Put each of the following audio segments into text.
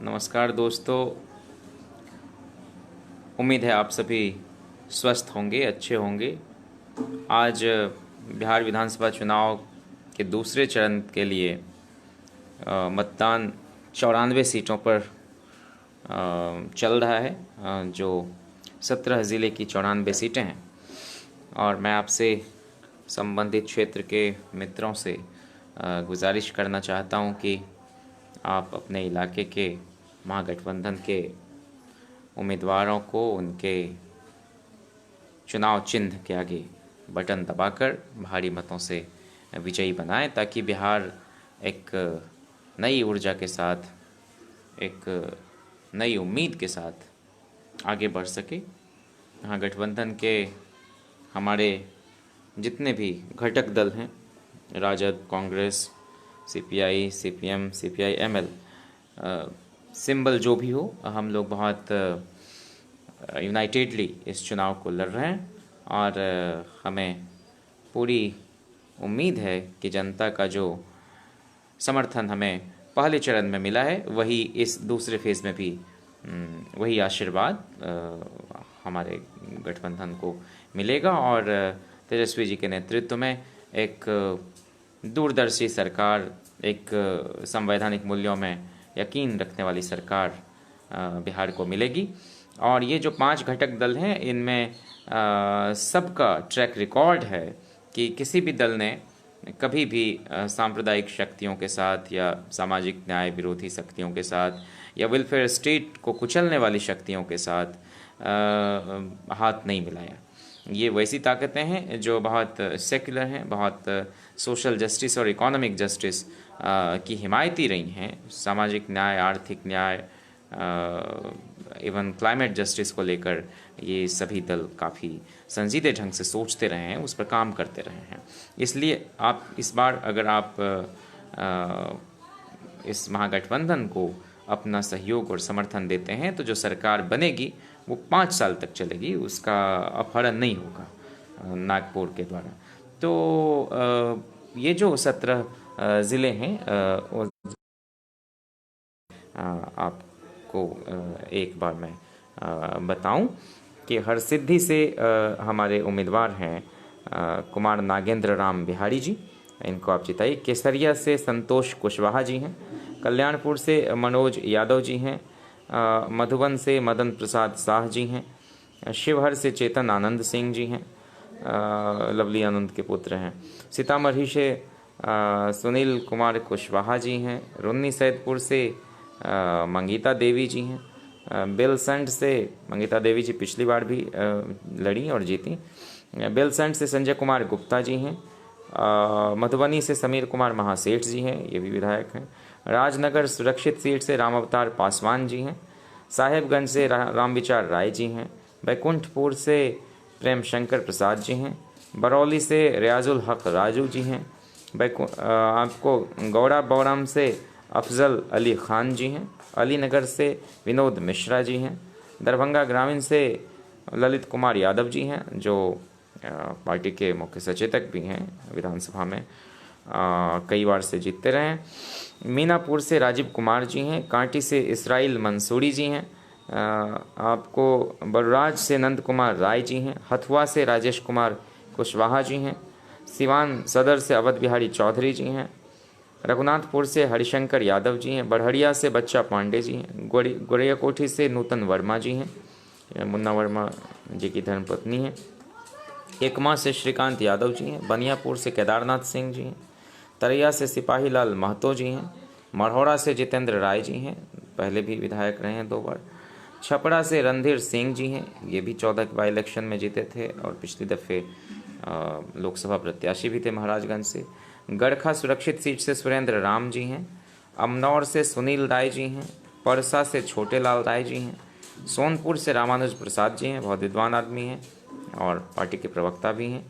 नमस्कार दोस्तों। उम्मीद है आप सभी स्वस्थ होंगे, अच्छे होंगे। आज बिहार विधानसभा चुनाव के दूसरे चरण के लिए मतदान 94 सीटों पर चल रहा है, जो 17 ज़िले की 94 सीटें हैं। और मैं आपसे संबंधित क्षेत्र के मित्रों से गुजारिश करना चाहता हूं कि आप अपने इलाके के महागठबंधन के उम्मीदवारों को उनके चुनाव चिन्ह के आगे बटन दबाकर भारी मतों से विजयी बनाएं, ताकि बिहार एक नई ऊर्जा के साथ, एक नई उम्मीद के साथ आगे बढ़ सके। यहाँ गठबंधन के हमारे जितने भी घटक दल हैं, Rajad, Congress, CPI, CPM, CPI ML, symbol जो भी हो, हम लोग बहुत यूनाइटेडली इस चुनाव को लड़ रहे हैं। और हमें पूरी उम्मीद है कि जनता का जो समर्थन हमें पहले चरण में मिला है, वही इस दूसरे फेज़ में भी वही आशीर्वाद हमारे गठबंधन को मिलेगा। और तेजस्वी जी के नेतृत्व में एक दूरदर्शी सरकार, एक संवैधानिक मूल्यों में यकीन रखने वाली सरकार बिहार को मिलेगी। और ये जो 5 घटक दल हैं, इनमें सबका ट्रैक रिकॉर्ड है कि किसी भी दल ने कभी भी सांप्रदायिक शक्तियों के साथ या सामाजिक न्याय विरोधी शक्तियों के साथ या वेलफेयर स्टेट को कुचलने वाली शक्तियों के साथ हाथ नहीं मिलाया। ये वैसी ताकतें हैं जो बहुत सेक्युलर हैं, बहुत सोशल जस्टिस और इकोनॉमिक जस्टिस की हिमायती रही हैं। सामाजिक न्याय, आर्थिक न्याय, इवन क्लाइमेट जस्टिस को लेकर ये सभी दल काफ़ी संजीदे ढंग से सोचते रहे हैं, उस पर काम करते रहे हैं। इसलिए आप इस बार अगर आप इस महागठबंधन को अपना सहयोग और समर्थन देते हैं, तो जो सरकार बनेगी वो 5 साल तक चलेगी, उसका अपहरण नहीं होगा नागपुर के द्वारा। तो ये जो 17 ज़िले हैं, आपको एक बार मैं बताऊं कि हरसिद्धि से हमारे उम्मीदवार हैं कुमार नागेंद्र राम बिहारी जी, इनको आप जिताइए। केसरिया से संतोष कुशवाहा जी हैं। कल्याणपुर से मनोज यादव जी हैं। मधुबन से मदन प्रसाद शाह जी हैं। शिवहर से चेतन आनंद सिंह जी हैं, लवली आनंद के पुत्र हैं। सीतामढ़ी से सुनील कुमार कुशवाहा जी हैं। रुन्नी सैदपुर से मंगीता देवी जी हैं। बेलसंड से मंगीता देवी जी पिछली बार भी लड़ी और जीती। बेलसंड से संजय कुमार गुप्ता जी हैं। मधुबनी से समीर कुमार महासेठ जी हैं, ये भी विधायक हैं। राजनगर सुरक्षित सीट से राम अवतार पासवान जी हैं। साहेबगंज से रामविचार राय जी हैं। बैकुंठपुर से प्रेम शंकर प्रसाद जी हैं। बरौली से रियाजुल हक राजू जी हैं। आपको गौड़ा बौराम से अफजल अली खान जी हैं। अलीनगर से विनोद मिश्रा जी हैं। दरभंगा ग्रामीण से ललित कुमार यादव जी हैं, जो पार्टी के मुख्य सचेतक भी हैं, विधानसभा में कई बार से जीतते रहे हैं। मीनापुर से राजीव कुमार जी हैं। कांटी से इसराइल मंसूरी जी हैं। आपको बलराज से नंद कुमार राय जी हैं। हथुआ से राजेश कुमार कुशवाहा जी हैं। सिवान सदर से अवध बिहारी चौधरी जी हैं। रघुनाथपुर से हरिशंकर यादव जी हैं। बड़हरिया से बच्चा पांडे जी हैं। गोरियाकोठी से नूतन वर्मा जी हैं, मुन्ना वर्मा जी की धर्मपत्नी हैं। एकमा से श्रीकांत यादव जी हैं। बनियापुर से केदारनाथ सिंह जी हैं। तरैया से सिपाही लाल महतो जी हैं। मढ़ौरा से जितेंद्र राय जी हैं, पहले भी विधायक रहे हैं 2 बार। छपरा से रणधीर सिंह जी हैं, ये भी 14 के बाई इलेक्शन में जीते थे और पिछली दफ़े लोकसभा प्रत्याशी भी थे महाराजगंज से। गड़खा सुरक्षित सीट से सुरेंद्र राम जी हैं। अमनौर से सुनील राय जी हैं। परसा से छोटे लाल राय जी हैं। सोनपुर से रामानुज प्रसाद जी हैं, बहुत विद्वान आदमी हैं और पार्टी के प्रवक्ता भी हैं।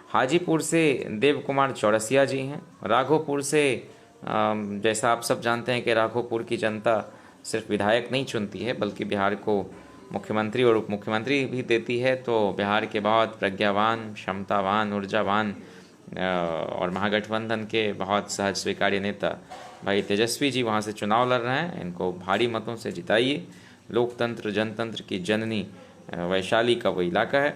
हाजीपुर से देव कुमार चौरसिया जी हैं। राघोपुर से जैसा आप सब जानते हैं कि राघोपुर की जनता सिर्फ विधायक नहीं चुनती है, बल्कि बिहार को मुख्यमंत्री और उप मुख्यमंत्री भी देती है। तो बिहार के बहुत प्रज्ञावान, क्षमतावान, ऊर्जावान और महागठबंधन के बहुत सहज स्वीकार्य नेता भाई तेजस्वी जी वहाँ से चुनाव लड़ रहे हैं, इनको भारी मतों से जिताइए। लोकतंत्र जनतंत्र की जननी वैशाली का वो इलाका है।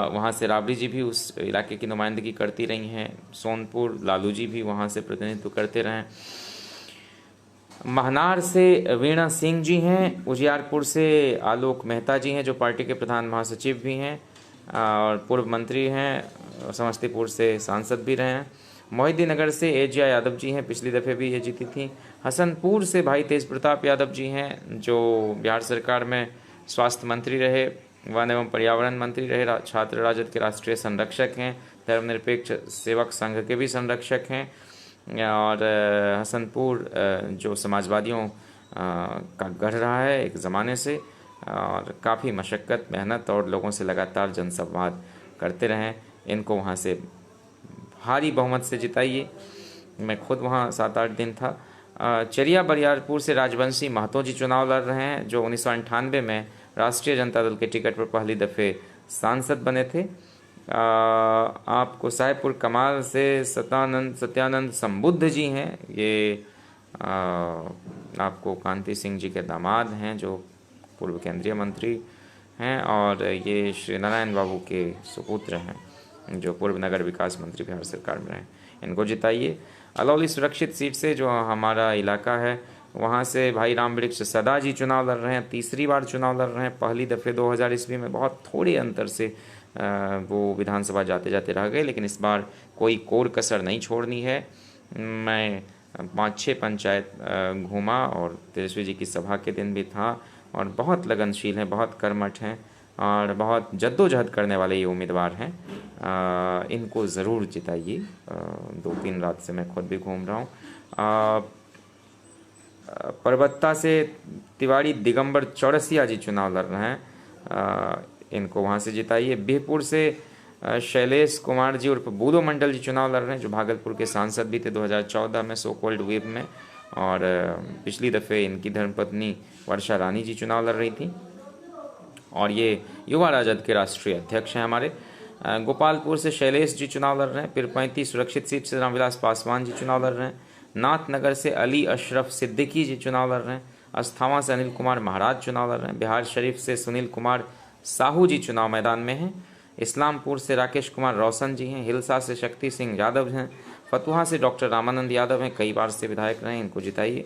वहाँ से राबड़ी जी भी उस इलाके की नुमाइंदगी करती रही हैं। सोनपुर लालू जी भी वहाँ से प्रतिनिधित्व करते रहे। महनार से वीणा सिंह जी हैं। उजियारपुर से आलोक मेहता जी हैं जो पार्टी के प्रधान महासचिव भी हैं और पूर्व मंत्री हैं। समस्तीपुर से सांसद भी रहे हैं। मोहिद्दीनगर से एजिया यादव जी हैं, पिछली दफ़े भी ये जीती थी। हसनपुर से भाई तेज प्रताप यादव जी हैं जो बिहार सरकार में स्वास्थ्य मंत्री रहे, वन एवं पर्यावरण मंत्री रहे, छात्र राजद के राष्ट्रीय संरक्षक हैं, धर्मनिरपेक्ष सेवक संघ के भी संरक्षक हैं। और हसनपुर जो समाजवादियों का गढ़ रहा है एक ज़माने से, और काफ़ी मशक्क़त मेहनत और लोगों से लगातार जनसंवाद करते रहें। इनको वहाँ से भारी बहुमत से जिताइए। मैं खुद वहाँ 7-8 दिन था। चरिया बरियारपुर से राजवंशी महतो जी चुनाव लड़ रहे हैं जो 1998 में राष्ट्रीय जनता दल के टिकट पर पहली दफ़े सांसद बने थे। आपको साहेबपुर कमाल से सत्यानंद संबुद्ध जी हैं। ये आपको कांति सिंह जी के दामाद हैं जो पूर्व केंद्रीय मंत्री हैं, और ये श्री नारायण बाबू के सुपुत्र हैं जो पूर्व नगर विकास मंत्री बिहार सरकार में रहे। इनको जिताइए। अलौली सुरक्षित सीट से जो हमारा इलाका है वहाँ से भाई राम वृक्ष सदा जी चुनाव लड़ रहे हैं। तीसरी बार चुनाव लड़ रहे हैं। पहली दफ़े 2000 ईस्वी में बहुत थोड़े अंतर से वो विधानसभा जाते जाते रह गए, लेकिन इस बार कोई कोर कसर नहीं छोड़नी है। मैं 5-6 पंचायत घूमा और तेजस्वी जी की सभा के दिन भी था, और बहुत लगनशील हैं, बहुत कर्मठ हैं और बहुत जद्दोजहद करने वाले ये उम्मीदवार हैं। इनको ज़रूर जिताइए। 2-3 रात से मैं खुद भी घूम रहा हूँ। परबत्ता से तिवारी दिगंबर चौरसिया जी चुनाव लड़ रहे हैं। इनको वहाँ से जिताइए। बिहपुर से शैलेश कुमार जी उर्फ बूदो मंडल जी चुनाव लड़ रहे हैं जो भागलपुर के सांसद भी थे 2014 में सो कॉल्ड वेव में, और पिछली दफ़े इनकी धर्मपत्नी वर्षा रानी जी चुनाव लड़ रही थी, और ये युवा राजद के राष्ट्रीय अध्यक्ष हैं हमारे। गोपालपुर से शैलेश जी चुनाव लड़ रहे हैं। पीरपैंती सुरक्षित सीट से रामविलास पासवान जी चुनाव लड़ रहे हैं। नाथनगर से अली अशरफ सिद्दीकी जी चुनाव लड़ रहे हैं। अस्थावा से अनिल कुमार महाराज चुनाव लड़ रहे हैं। बिहार शरीफ से सुनील कुमार साहू जी चुनाव मैदान में हैं। इस्लामपुर से राकेश कुमार रोशन जी हैं। हिलसा से शक्ति सिंह यादव हैं। फतुहा से डॉक्टर रामानंद यादव हैं, कई बार से विधायक रहे हैं, इनको जिताइए।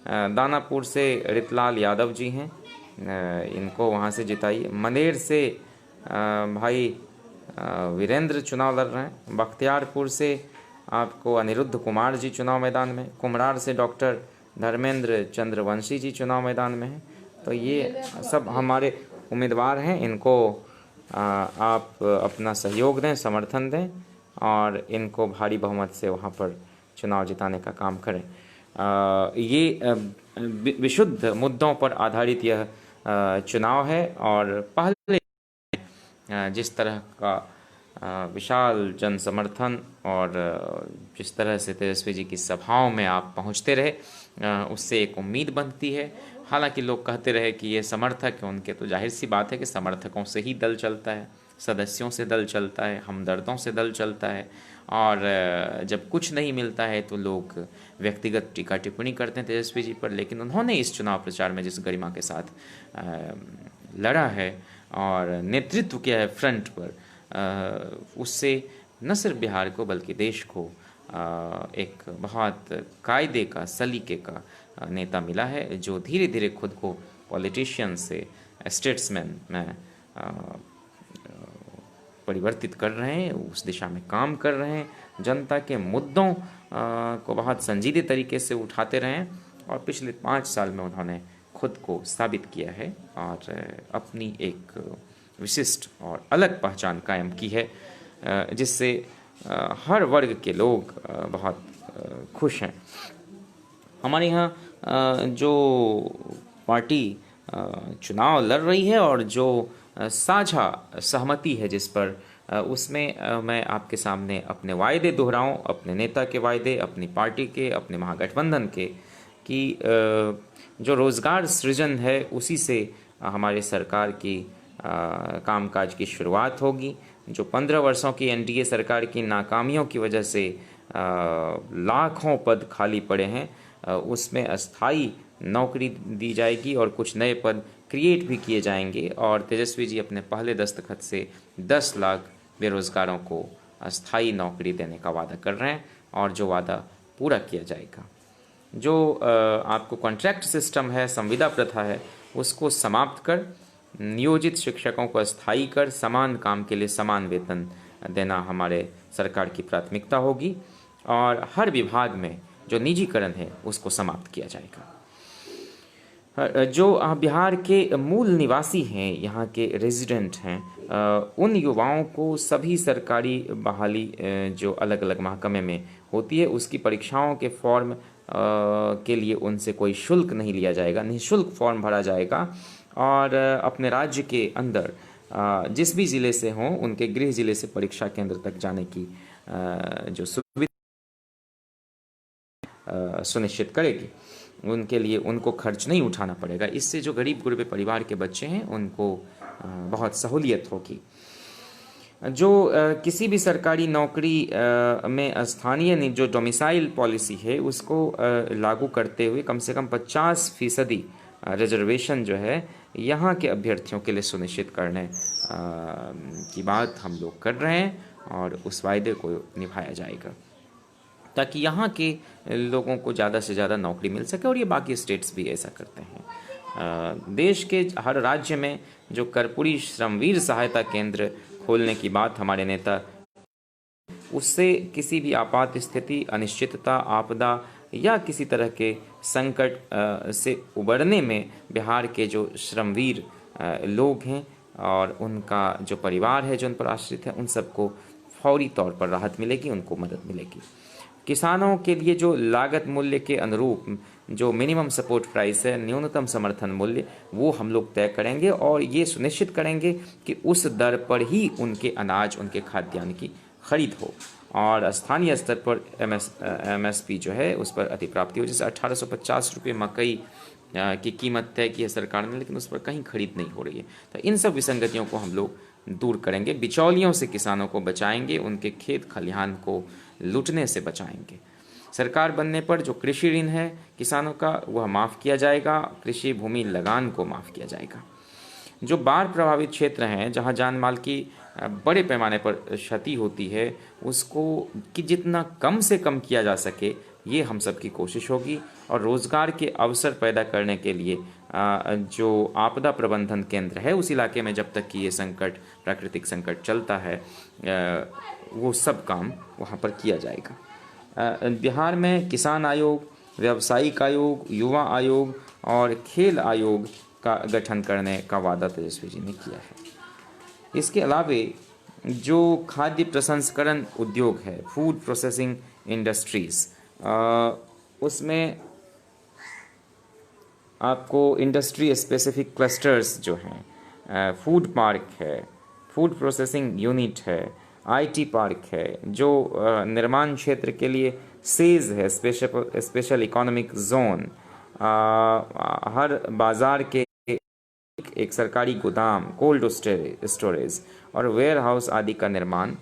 दानापुर से रितलाल यादव जी हैं, इनको वहाँ से जिताइए। मंदेर से भाई वीरेंद्र चुनाव लड़ रहे हैं। बख्तियारपुर से आपको अनिरुद्ध कुमार जी चुनाव मैदान में। कुमरार से डॉक्टर धर्मेंद्र चंद्रवंशी जी चुनाव मैदान में हैं। तो ये सब हमारे उम्मीदवार हैं। इनको आप अपना सहयोग दें, समर्थन दें और इनको भारी बहुमत से वहाँ पर चुनाव जिताने का काम करें। ये विशुद्ध मुद्दों पर आधारित यह चुनाव है, और पहले जिस तरह का विशाल जन समर्थन और जिस तरह से तेजस्वी जी की सभाओं में आप पहुंचते रहे, उससे एक उम्मीद बनती है। हालांकि लोग कहते रहे कि ये समर्थक हैं उनके, तो जाहिर सी बात है कि समर्थकों से ही दल चलता है, सदस्यों से दल चलता है, हमदर्दों से दल चलता है, और जब कुछ नहीं मिलता है तो लोग व्यक्तिगत टीका टिप्पणी करते हैं तेजस्वी जी पर। लेकिन उन्होंने इस चुनाव प्रचार में जिस गरिमा के साथ लड़ा है और नेतृत्व किया है फ्रंट पर, उससे न सिर्फ बिहार को बल्कि देश को एक बहुत कायदे का, सलीके का नेता मिला है जो धीरे धीरे खुद को पॉलिटिशियन से स्टेट्समैन में परिवर्तित कर रहे हैं, उस दिशा में काम कर रहे हैं, जनता के मुद्दों को बहुत संजीदे तरीके से उठाते रहे हैं, और पिछले 5 साल में उन्होंने खुद को साबित किया है और अपनी एक विशिष्ट और अलग पहचान कायम की है, जिससे हर वर्ग के लोग बहुत खुश हैं। हमारे यहाँ जो पार्टी चुनाव लड़ रही है और जो साझा सहमति है जिस पर, उसमें मैं आपके सामने अपने वायदे दोहराऊं, अपने नेता के वायदे, अपनी पार्टी के, अपने महागठबंधन के, कि जो रोज़गार सृजन है उसी से हमारे सरकार की कामकाज की शुरुआत होगी। जो 15 वर्षों की एनडीए सरकार की नाकामियों की वजह से लाखों पद खाली पड़े हैं, उसमें अस्थाई नौकरी दी जाएगी और कुछ नए पद क्रिएट भी किए जाएंगे। और तेजस्वी जी अपने पहले दस्तखत से 10 लाख बेरोजगारों को अस्थाई नौकरी देने का वादा कर रहे हैं और जो वादा पूरा किया जाएगा। जो आपको कॉन्ट्रैक्ट सिस्टम है, संविदा प्रथा है, उसको समाप्त कर नियोजित शिक्षकों को अस्थायी कर समान काम के लिए समान वेतन देना हमारे सरकार की प्राथमिकता होगी। और हर विभाग में जो निजीकरण है उसको समाप्त किया जाएगा। जो बिहार के मूल निवासी हैं, यहाँ के रेजिडेंट हैं, उन युवाओं को सभी सरकारी बहाली जो अलग अलग महकमे में होती है उसकी परीक्षाओं के फॉर्म के लिए उनसे कोई शुल्क नहीं लिया जाएगा, निःशुल्क फॉर्म भरा जाएगा। और अपने राज्य के अंदर जिस भी ज़िले से हों उनके गृह ज़िले से परीक्षा केंद्र तक जाने की जो सुविधा सुनिश्चित करेगी, उनके लिए उनको खर्च नहीं उठाना पड़ेगा। इससे जो गरीब गुरबे परिवार के बच्चे हैं उनको बहुत सहूलियत होगी। जो किसी भी सरकारी नौकरी में स्थानीय जो डोमिसाइल पॉलिसी है उसको लागू करते हुए कम से कम 50% रिजर्वेशन जो है यहाँ के अभ्यर्थियों के लिए सुनिश्चित करने की बात हम लोग कर रहे हैं और उस वायदे को निभाया जाएगा ताकि यहाँ के लोगों को ज़्यादा से ज़्यादा नौकरी मिल सके। और ये बाकी स्टेट्स भी ऐसा करते हैं। देश के हर राज्य में जो कर्पूरी श्रमवीर सहायता केंद्र खोलने की बात हमारे नेता, उससे किसी भी आपात स्थिति, अनिश्चितता, आपदा या किसी तरह के संकट से उबरने में बिहार के जो श्रमवीर लोग हैं और उनका जो परिवार है जो उन पर आश्रित है, उन सबको फौरी तौर पर राहत मिलेगी, उनको मदद मिलेगी। किसानों के लिए जो लागत मूल्य के अनुरूप जो मिनिमम सपोर्ट प्राइस है, न्यूनतम समर्थन मूल्य, वो हम लोग तय करेंगे और ये सुनिश्चित करेंगे कि उस दर पर ही उनके अनाज, उनके खाद्यान्न की खरीद हो और स्थानीय स्तर पर MSP जो है उस पर अधिप्राप्ति हो। जैसे 1850 रुपये मकई की कीमत तय की है सरकार ने, लेकिन उस पर कहीं खरीद नहीं हो रही है। तो इन सब विसंगतियों को हम लोग दूर करेंगे, बिचौलियों से किसानों को बचाएंगे, उनके खेत खलिहान को लूटने से बचाएंगे। सरकार बनने पर जो कृषि ऋण है किसानों का वह माफ़ किया जाएगा, कृषि भूमि लगान को माफ़ किया जाएगा। जो बाढ़ प्रभावित क्षेत्र हैं जहां जान माल की बड़े पैमाने पर क्षति होती है उसको कि जितना कम से कम किया जा सके ये हम सब की कोशिश होगी। और रोज़गार के अवसर पैदा करने के लिए जो आपदा प्रबंधन केंद्र है उस इलाके में जब तक कि ये संकट, प्राकृतिक संकट चलता है, वो सब काम वहाँ पर किया जाएगा। बिहार में किसान आयोग, व्यावसायिक आयोग, युवा आयोग और खेल आयोग का गठन करने का वादा तेजस्वी जी ने किया है। इसके अलावे जो खाद्य प्रसंस्करण उद्योग है, फूड प्रोसेसिंग इंडस्ट्रीज़, उसमें आपको इंडस्ट्री स्पेसिफिक क्लस्टर्स जो हैं, फूड पार्क है, फूड प्रोसेसिंग यूनिट है, IT पार्क है, जो निर्माण क्षेत्र के लिए सेज है, स्पेशल इकोनॉमिक जोन, हर बाज़ार के एक सरकारी गोदाम, कोल्ड स्टोरेज और वेयर हाउस आदि का निर्माण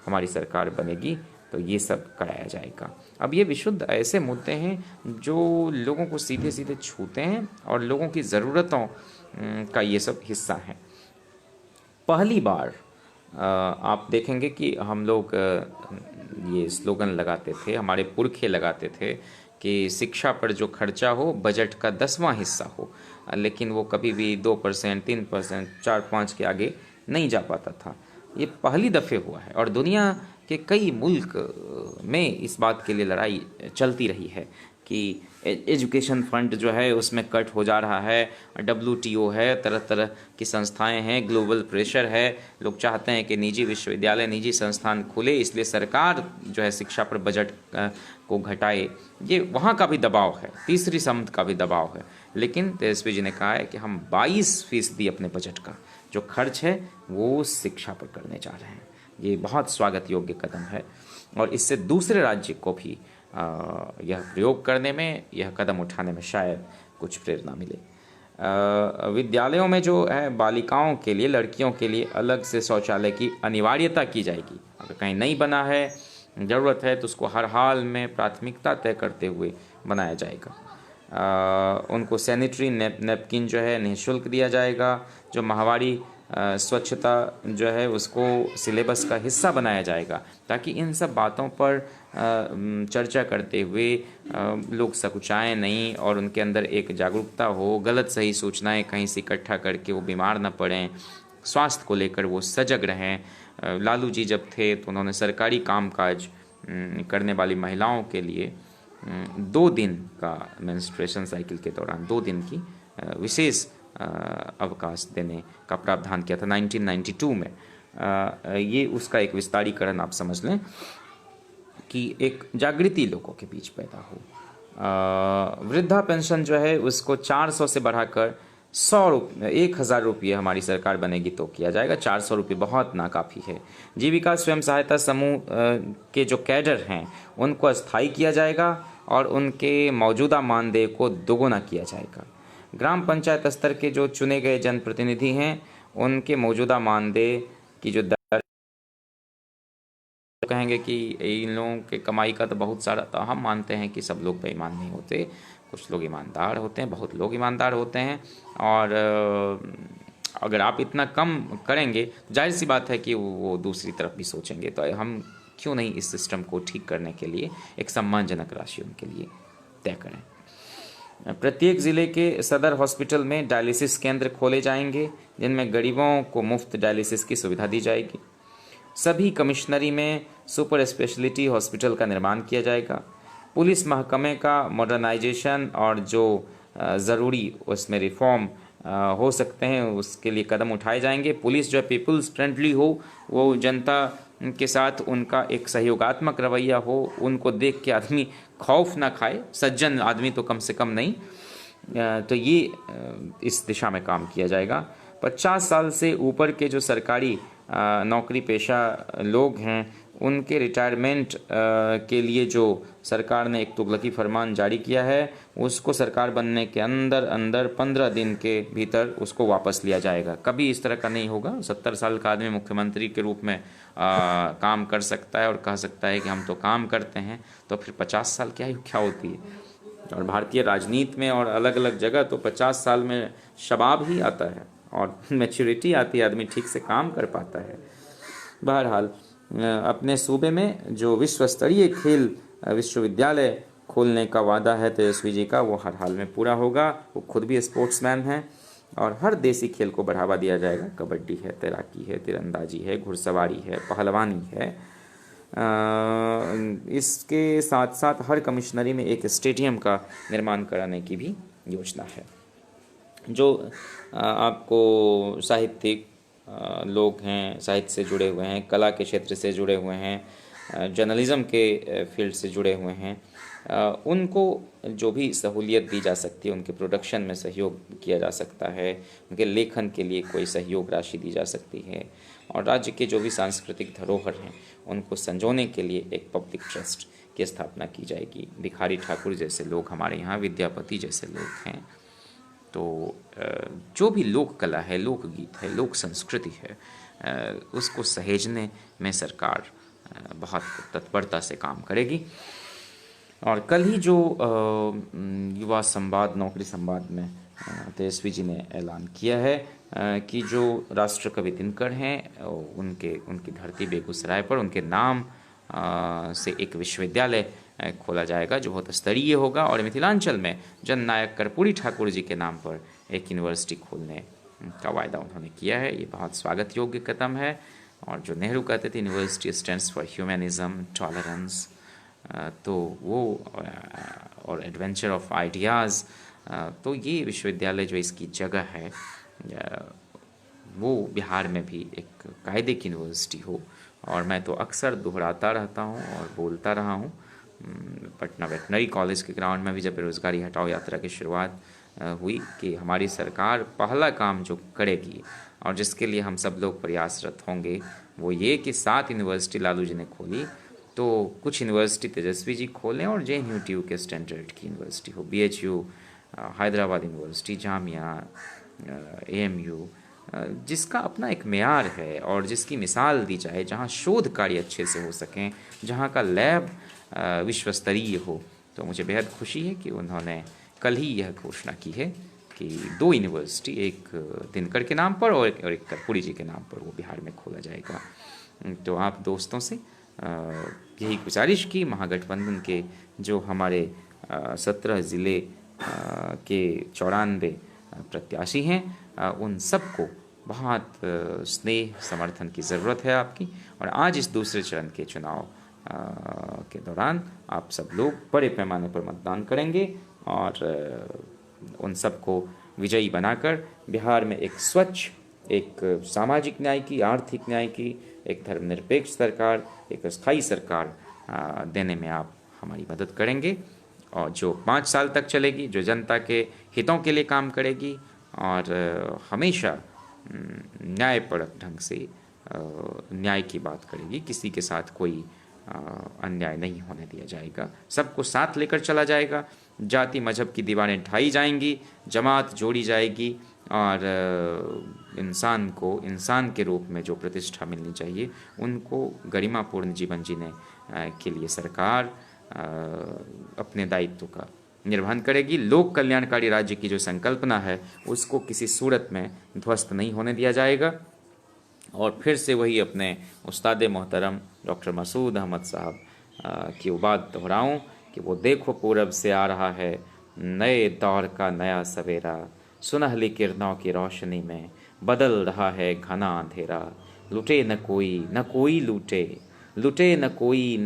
हमारी सरकार बनेगी तो ये सब कराया जाएगा। अब ये विशुद्ध ऐसे मुद्दे हैं जो लोगों को सीधे सीधे छूते हैं और लोगों की ज़रूरतों का ये सब हिस्सा है। पहली बार आप देखेंगे कि हम लोग ये स्लोगन लगाते थे, हमारे पुरखे लगाते थे कि शिक्षा पर जो खर्चा हो बजट का 10वां हिस्सा हो, लेकिन वो कभी भी 2%, 3%, 4-5 के आगे नहीं जा पाता था। ये पहली दफ़े हुआ है और दुनिया के कई मुल्क में इस बात के लिए लड़ाई चलती रही है कि एजुकेशन फंड जो है उसमें कट हो जा रहा है, WTO है, तरह तरह की संस्थाएं हैं, ग्लोबल प्रेशर है, लोग चाहते हैं कि निजी विश्वविद्यालय, निजी संस्थान खुले, इसलिए सरकार जो है शिक्षा पर बजट को घटाए। ये वहाँ का भी दबाव है, तीसरी समिति का भी दबाव है। लेकिन तेजस्वी जी ने कहा है कि हम 22% अपने बजट का जो खर्च है वो शिक्षा पर करने जा रहे हैं। ये बहुत स्वागत योग्य कदम है और इससे दूसरे राज्य को भी यह प्रयोग करने में, यह कदम उठाने में शायद कुछ प्रेरणा मिले। विद्यालयों में जो है बालिकाओं के लिए, लड़कियों के लिए अलग से शौचालय की अनिवार्यता की जाएगी। अगर कहीं नहीं बना है ज़रूरत है तो उसको हर हाल में प्राथमिकता तय करते हुए बनाया जाएगा। उनको सैनिटरी नैपकिन जो है निःशुल्क दिया जाएगा। जो माहवारी स्वच्छता जो है उसको सिलेबस का हिस्सा बनाया जाएगा, ताकि इन सब बातों पर चर्चा करते हुए लोग सकुचाएं नहीं और उनके अंदर एक जागरूकता हो। गलत सही सूचनाएं कहीं से इकट्ठा करके वो बीमार न पड़ें, स्वास्थ्य को लेकर वो सजग रहें। लालू जी जब थे तो उन्होंने सरकारी कामकाज करने वाली महिलाओं के लिए 2 दिन का मेंस्ट्रुएशन साइकिल के दौरान 2 दिन की विशेष अवकाश देने का प्रावधान किया था 1992 में। ये उसका एक विस्तारीकरण आप समझ लें कि एक जागृति लोगों के बीच पैदा हो। वृद्धा पेंशन जो है उसको 400 से बढ़ाकर 1,000 रुपये हमारी सरकार बनेगी तो किया जाएगा। 400 रुपये बहुत नाकाफ़ी है। जीविका स्वयं सहायता समूह के जो कैडर हैं उनको स्थायी किया जाएगा और उनके मौजूदा मानदेय को दोगुना किया जाएगा। ग्राम पंचायत स्तर के जो चुने गए जनप्रतिनिधि हैं उनके मौजूदा मानदेय की जो दर, कहेंगे कि इन लोगों के कमाई का तो बहुत सारा, तो हम मानते हैं कि सब लोग बेईमान नहीं होते, कुछ लोग ईमानदार होते हैं, बहुत लोग ईमानदार होते हैं। और अगर आप इतना कम करेंगे जाहिर सी बात है कि वो दूसरी तरफ भी सोचेंगे। तो हम क्यों नहीं इस सिस्टम को ठीक करने के लिए एक सम्मानजनक राशि उनके लिए तय करें। प्रत्येक ज़िले के सदर हॉस्पिटल में डायलिसिस केंद्र खोले जाएंगे जिनमें गरीबों को मुफ्त डायलिसिस की सुविधा दी जाएगी। सभी कमिश्नरी में सुपर स्पेशलिटी हॉस्पिटल का निर्माण किया जाएगा। पुलिस महकमे का मॉडर्नाइजेशन और जो ज़रूरी उसमें रिफॉर्म हो सकते हैं उसके लिए कदम उठाए जाएंगे। पुलिस जो है पीपल्स फ्रेंडली हो, वो जनता के साथ उनका एक सहयोगात्मक रवैया हो, उनको देख के आदमी खौफ ना खाए, सज्जन आदमी तो कम से कम नहीं। तो ये इस दिशा में काम किया जाएगा। 50 साल से ऊपर के जो सरकारी नौकरी पेशा लोग हैं उनके रिटायरमेंट के लिए जो सरकार ने एक तुगलकी फरमान जारी किया है उसको सरकार बनने के अंदर 15 दिन के भीतर उसको वापस लिया जाएगा। कभी इस तरह का नहीं होगा। 70 साल का आदमी मुख्यमंत्री के रूप में काम कर सकता है और कह सकता है कि हम तो काम करते हैं, तो फिर 50 साल की आयु क्या होती है। और भारतीय राजनीति में और अलग अलग जगह तो 50 साल में शबाब ही आता है और मैच्योरिटी आती है, आदमी ठीक से काम कर पाता है। बहरहाल अपने सूबे में जो विश्व स्तरीय खेल विश्वविद्यालय खोलने का वादा है तेजस्वी जी का, वो हर हाल में पूरा होगा। वो खुद भी स्पोर्ट्समैन हैं और हर देसी खेल को बढ़ावा दिया जाएगा। कबड्डी है, तैराकी है, तीरंदाजी है, घुड़सवारी है, पहलवानी है। इसके साथ साथ हर कमिश्नरी में एक स्टेडियम का निर्माण कराने की भी योजना है। जो आपको साहित्यिक लोग हैं, साहित्य से जुड़े हुए हैं, कला के क्षेत्र से जुड़े हुए हैं, जर्नलिज्म के फील्ड से जुड़े हुए हैं, उनको जो भी सहूलियत दी जा सकती है, उनके प्रोडक्शन में सहयोग किया जा सकता है, उनके लेखन के लिए कोई सहयोग राशि दी जा सकती है। और राज्य के जो भी सांस्कृतिक धरोहर हैं उनको संजोने के लिए एक पब्लिक ट्रस्ट की स्थापना की जाएगी। भिखारी ठाकुर जैसे लोग हमारे यहाँ, विद्यापति जैसे लोग हैं। तो जो भी लोक कला है, लोकगीत है, लोक संस्कृति है, उसको सहेजने में सरकार बहुत तत्परता से काम करेगी। और कल ही जो युवा संवाद, नौकरी संवाद में तेजस्वी जी ने ऐलान किया है कि जो राष्ट्र कवि दिनकर हैं उनकी धरती बेगूसराय पर उनके नाम से एक विश्वविद्यालय खोला जाएगा जो बहुत स्तरीय होगा। और मिथिलांचल में जननायक कर्पूरी ठाकुर जी के नाम पर एक यूनिवर्सिटी खोलने का वायदा उन्होंने किया है। ये बहुत स्वागत योग्य कदम है। और जो नेहरू कहते थे university stands for humanism, tolerance, तो वो और एडवेंचर ऑफ आइडियाज़, तो ये विश्वविद्यालय जो इसकी जगह है वो बिहार में भी एक कायदे की यूनिवर्सिटी हो। और मैं तो अक्सर दोहराता रहता हूँ और बोलता रहा हूँ, पटना वेटनरी कॉलेज के ग्राउंड में भी जब बेरोज़गारी हटाओ यात्रा की शुरुआत हुई कि हमारी सरकार पहला काम जो करेगी और जिसके लिए हम सब लोग प्रयासरत होंगे वो ये कि 7 यूनिवर्सिटी लालू जी ने खोली, तो कुछ यूनिवर्सिटी तेजस्वी जी खोलें और JNU के स्टैंडर्ड की यूनिवर्सिटी हो। BHU, Hyderabad university, Jamia, AMU, जिसका अपना एक मेयार है और जिसकी मिसाल दी जाए, जहाँ शोध कार्य अच्छे से हो सकें, जहाँ का लैब विश्वस्तरीय हो। तो मुझे बेहद खुशी है कि उन्होंने कल ही यह घोषणा की है कि 2 यूनिवर्सिटी, एक दिनकर के नाम पर और एक कर्पूरी जी के नाम पर, वो बिहार में खोला जाएगा। तो आप दोस्तों से यही गुजारिश की, महागठबंधन के जो हमारे 17 ज़िले के 94 प्रत्याशी हैं, उन सबको बहुत स्नेह समर्थन की ज़रूरत है आपकी। और आज इस दूसरे चरण के चुनाव के दौरान आप सब लोग बड़े पैमाने पर मतदान करेंगे और उन सबको विजयी बनाकर बिहार में एक स्वच्छ, एक सामाजिक न्याय की, आर्थिक न्याय की, एक धर्मनिरपेक्ष सरकार, एक स्थायी सरकार देने में आप हमारी मदद करेंगे, और जो 5 साल तक चलेगी, जो जनता के हितों के लिए काम करेगी और हमेशा न्यायपरक ढंग से न्याय की बात करेगी। किसी के साथ कोई अन्याय नहीं होने दिया जाएगा, सबको साथ लेकर चला जाएगा। जाति मजहब की दीवारें ढाई जाएंगी, जमात जोड़ी जाएगी और इंसान को इंसान के रूप में जो प्रतिष्ठा मिलनी चाहिए, उनको गरिमापूर्ण जीवन जीने के लिए सरकार अपने दायित्व का निर्वहन करेगी। लोक कल्याणकारी राज्य की जो संकल्पना है, उसको किसी सूरत में ध्वस्त नहीं होने दिया जाएगा। और फिर से वही अपने उस्ताद मोहतरम डॉक्टर मसूद अहमद साहब की वो बात दोहराऊँ कि वो देखो पूरब से आ रहा है नए दौर का नया सवेरा, सुनहली किरणों की रोशनी में बदल रहा है घना अंधेरा। लुटे न कोई लूटे, लुटे न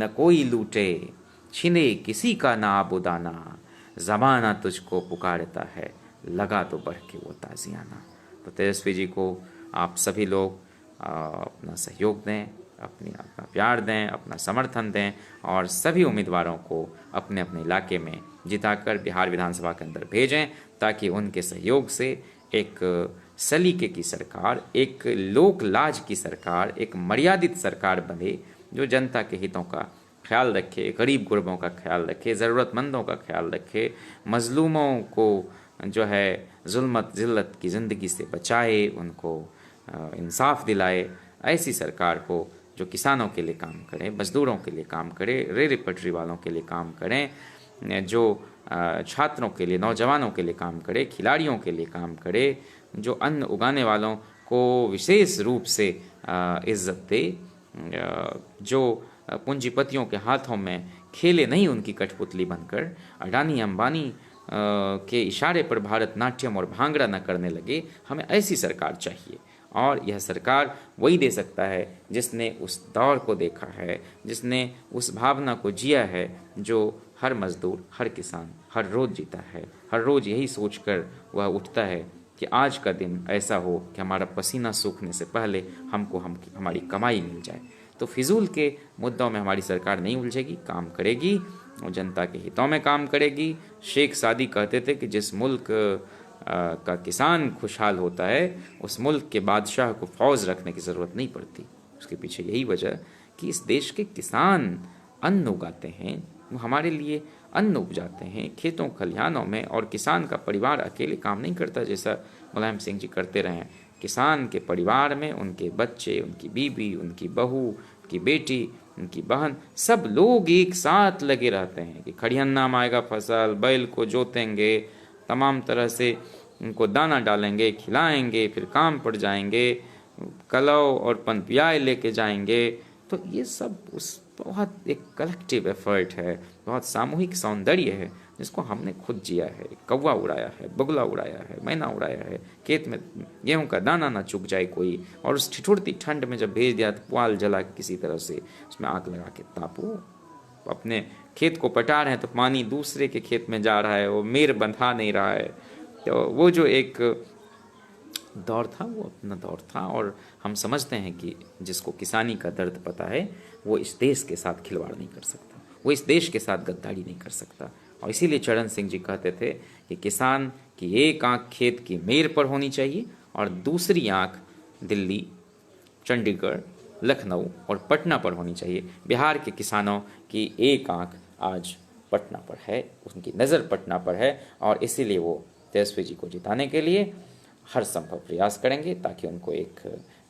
कोई लूटे, छिने किसी का ना आबुदाना, ज़माना तुझको पुकारता है, लगा तो बढ़ के वो ताज़ियाना। तो तेजस्वी जी को आप सभी लोग अपना सहयोग दें, अपना प्यार दें, अपना समर्थन दें और सभी उम्मीदवारों को अपने अपने इलाके में जिताकर बिहार विधानसभा के अंदर भेजें, ताकि उनके सहयोग से एक सलीके की सरकार, एक लोक लाज की सरकार, एक मर्यादित सरकार बने, जो जनता के हितों का ख्याल रखे, गरीब गुरबों का ख्याल रखे, ज़रूरतमंदों का ख्याल रखे, मजलूमों को जो है जुल्मत ज़िल्लत की ज़िंदगी से बचाए, उनको इंसाफ दिलाए। ऐसी सरकार हो जो किसानों के लिए काम करें, मजदूरों के लिए काम करें, रेल पटरी वालों के लिए काम करें, जो छात्रों के लिए, नौजवानों के लिए काम करे, खिलाड़ियों के लिए काम करे, जो अन्न उगाने वालों को विशेष रूप से इज्जत दे, जो पूंजीपतियों के हाथों में खेले नहीं उनकी कठपुतली बनकर, अडानी अंबानी के इशारे पर भारतनाट्यम और भांगड़ा न करने लगे। हमें ऐसी सरकार चाहिए, और यह सरकार वही दे सकता है जिसने उस दौर को देखा है, जिसने उस भावना को जिया है, जो हर मजदूर, हर किसान हर रोज़ जीता है। हर रोज़ यही सोचकर वह उठता है कि आज का दिन ऐसा हो कि हमारा पसीना सूखने से पहले हमारी कमाई मिल जाए। तो फिजूल के मुद्दों में हमारी सरकार नहीं उलझेगी, काम करेगी और जनता के हितों में काम करेगी। शेख सादी कहते थे कि जिस मुल्क का किसान खुशहाल होता है, उस मुल्क के बादशाह को फौज रखने की ज़रूरत नहीं पड़ती। उसके पीछे यही वजह कि इस देश के किसान अन्न उगाते हैं, वो हमारे लिए अन्न उपजाते हैं खेतों खलिहानों में, और किसान का परिवार अकेले काम नहीं करता जैसा मुलायम सिंह जी करते रहे हैं। किसान के परिवार में उनके बच्चे, उनकी बीवी, उनकी बहू, उनकी बेटी, उनकी बहन, सब लोग एक साथ लगे रहते हैं कि खड़िहन्ना में आएगा फसल, बैल को जोतेंगे, तमाम तरह से उनको दाना डालेंगे, खिलाएंगे, फिर काम पर जाएंगे, कलौ और पनपियाए लेके जाएंगे। तो ये सब उस बहुत एक कलेक्टिव एफर्ट है, बहुत सामूहिक सौंदर्य है, जिसको हमने खुद जिया है। कौवा उड़ाया है, बगुला उड़ाया है, मैना उड़ाया है, खेत में गेहूं का दाना ना चुग जाए कोई, और उस ठिठुरती ठंड में जब भेज दिया तो पुआल जला के किसी तरह से उसमें आग लगा के तापो। अपने खेत को पटा रहे हैं तो पानी दूसरे के खेत में जा रहा है, वो मेर बंधा नहीं रहा है। तो वो जो एक दौर था, वो अपना दौर था, और हम समझते हैं कि जिसको किसानी का दर्द पता है, वो इस देश के साथ खिलवाड़ नहीं कर सकता, वो इस देश के साथ गद्दारी नहीं कर सकता। और इसीलिए चरण सिंह जी कहते थे कि किसान की एक आंख खेत की मेर पर होनी चाहिए और दूसरी आंख दिल्ली, चंडीगढ़, लखनऊ और पटना पर होनी चाहिए। बिहार के किसानों की एक आंख आज पटना पर है, उनकी नज़र पटना पर है, और इसीलिए वो तेजस्वी जी को जिताने के लिए हर संभव प्रयास करेंगे ताकि उनको एक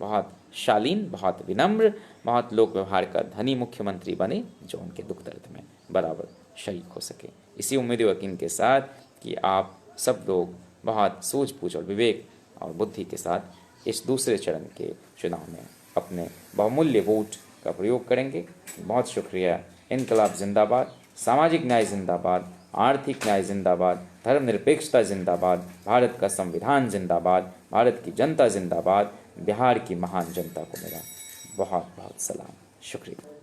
बहुत शालीन, बहुत विनम्र, बहुत लोक व्यवहार का धनी मुख्यमंत्री बने जो उनके दुख दर्द में बराबर शरीक हो सके। इसी उम्मीद व यकीन के साथ कि आप सब लोग बहुत सूझबूझ और विवेक और बुद्धि के साथ इस दूसरे चरण के चुनाव में अपने बहुमूल्य वोट का प्रयोग करेंगे। बहुत शुक्रिया। इनकलाब जिंदाबाद, सामाजिक न्याय जिंदाबाद, आर्थिक न्याय जिंदाबाद, धर्मनिरपेक्षता जिंदाबाद, भारत का संविधान जिंदाबाद, भारत की जनता जिंदाबाद, बिहार की महान जनता को मेरा बहुत बहुत सलाम। शुक्रिया।